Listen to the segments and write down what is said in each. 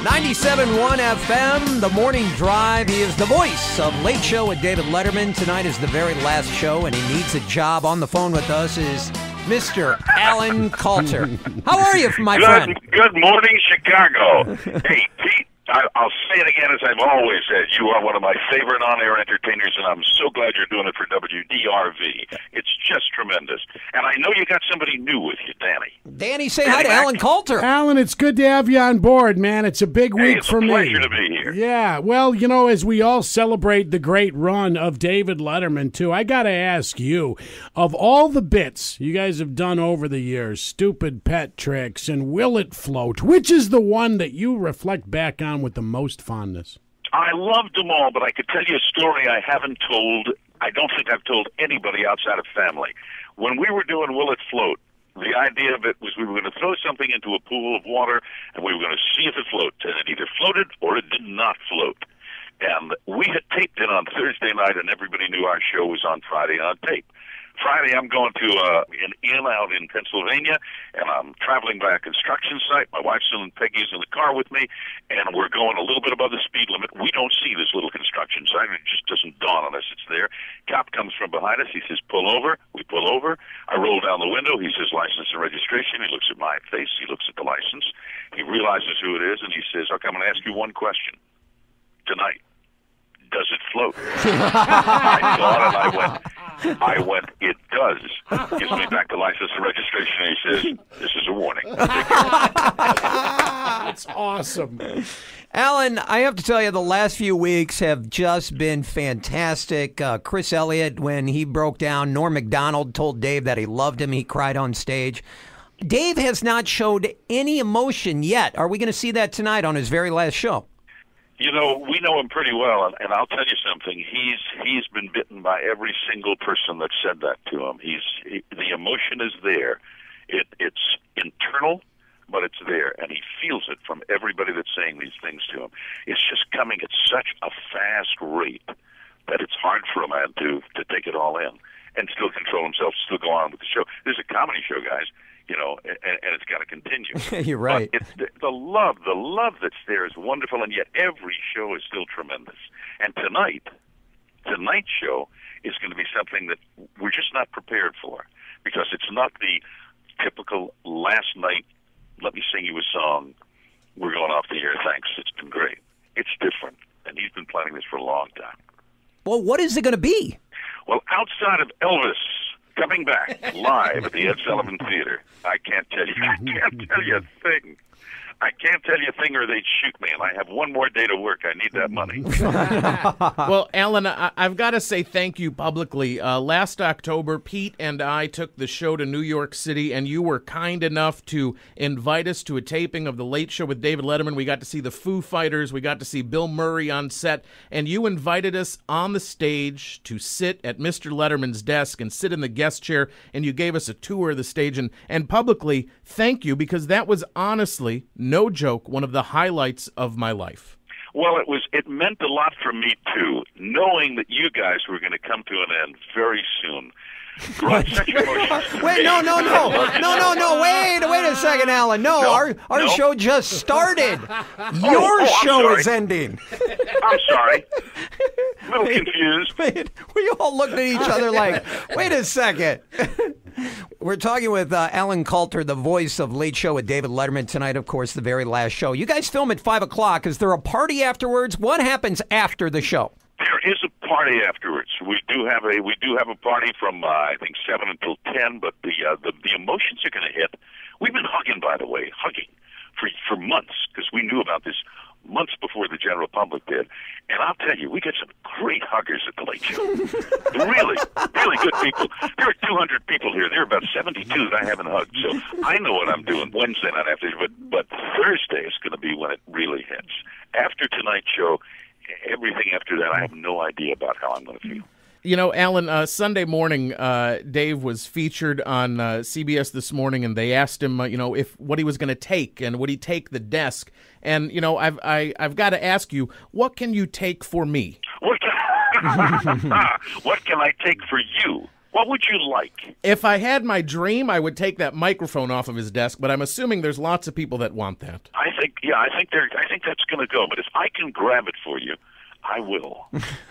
97.1 FM, The Morning Drive. He is the voice of Late Show with David Letterman. Tonight is the very last show, and he needs a job. On the phone with us is Mr. Alan Kalter. How are you, my friend? Good morning, Chicago. Hey, Pete, I'll say it again as I've always said. You are one of my favorite on-air entertainers, and I'm so glad you're doing it for WDRV. It's just tremendous. And I know you got somebody new with you, Danny. Danny, say hi to Alan Kalter. Alan, it's good to have you on board, man. It's a big week for me. It's a pleasure to be here. Yeah, well, you know, as we all celebrate the great run of David Letterman, too, I got to ask you, of all the bits you guys have done over the years, Stupid Pet Tricks and Will It Float, which is the one that you reflect back on with the most fondness? I loved them all, but I could tell you a story I haven't told. I don't think I've told anybody outside of family. When we were doing Will It Float, the idea of it was we were going to throw something into a pool of water, and we were going to see if it floats. And it either floated or it did not float. And we had taped it on Thursday night, and everybody knew our show was on Friday on tape. Friday, I'm going to an inn out in Pennsylvania, and I'm traveling by a construction site. My wife's and Peggy's in the car with me, and we're going a little bit above the speed limit. We don't see this little construction site. It just doesn't dawn on us it's there. Cop comes from behind us. He says, pull over. We pull over. I roll down the window. He says, license and registration. He looks at my face. He looks at the license. He realizes who it is, and he says, okay, I'm going to ask you one question. Tonight, does it float? I thought, and I went, it does. Gives me back the license and registration, and he says, this is a warning. That's awesome. Alan, I have to tell you, the last few weeks have just been fantastic. Chris Elliott, when he broke down, Norm Macdonald told Dave that he loved him. He cried on stage. Dave has not showed any emotion yet. Are we going to see that tonight on his very last show? You know, we know him pretty well, and I'll tell you something. He's been bitten by every single person that said that to him. The emotion is there. It's internal, but it's there, and he feels it from everybody that's saying these things to him. It's just coming at such a fast rate that it's hard for a man to take it all in and still control himself, still go on with the show. This is a comedy show, guys. You know, and it's got to continue. You're right. But the love that's there is wonderful, and yet every show is still tremendous. And tonight's show is going to be something that we're just not prepared for, because it's not the typical last night, let me sing you a song, we're going off the air, thanks, it's been great. It's different, and he's been planning this for a long time. Well, what is it going to be? Well, outside of Elvis coming back live at the Ed Sullivan Theater, I can't tell you a thing. I can't tell you a thing or they'd shoot me, and I have one more day to work. I need that money. Well, Alan, I've got to say thank you publicly. Last October, Pete and I took the show to New York City, and you were kind enough to invite us to a taping of The Late Show with David Letterman. We got to see the Foo Fighters. We got to see Bill Murray on set, and you invited us on the stage to sit at Mr. Letterman's desk and sit in the guest chair, and you gave us a tour of the stage. And publicly, thank you, because that was honestly, no joke, one of the highlights of my life. Well, it meant a lot for me, too, knowing that you guys were going to come to an end very soon. Brought such emotions. Wait, no. Wait a second, Alan. No, our show just started. Your show is ending. I'm sorry. A little confused. We all looked at each other like, wait a second. We're talking with Alan Kalter, the voice of Late Show with David Letterman. Tonight, of course, the very last show. You guys film at 5 o'clock. Is there a party afterwards? What happens after the show? There is a party afterwards. We do have a party from I think 7 until 10. But the emotions are going to hit. We've been hugging, by the way, for months, because we knew about this months before the general public did. And I'll tell you, we get some great huggers at the Late Show. Really, really good people. There are 200 people here. There are about 72 that I haven't hugged. So I know what I'm doing Wednesday night after, but Thursday is going to be when it really hits. After tonight's show, everything after that, I have no idea about how I'm going to feel. You know, Alan, Sunday morning, Dave was featured on CBS This Morning, and they asked him, what he was going to take, and would he take the desk? And I've got to ask you, what can you take for me? What can I take for you? What would you like? If I had my dream, I would take that microphone off of his desk, but I'm assuming there's lots of people that want that. I think that's going to go. But if I can grab it for you, I will.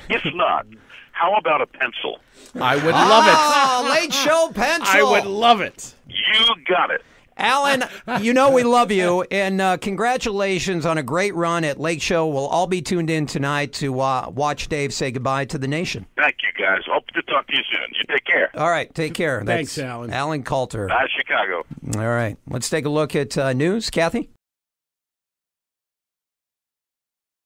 If not, how about a pencil? I would love it. Oh, Late Show pencil. I would love it. You got it. Alan, you know we love you, and congratulations on a great run at Lake Show. We'll all be tuned in tonight to watch Dave say goodbye to the nation. Thank you, guys. Hope to talk to you soon. You take care. All right, take care. Thanks, That's Alan. Alan Kalter. Chicago. All right, let's take a look at news. Kathy?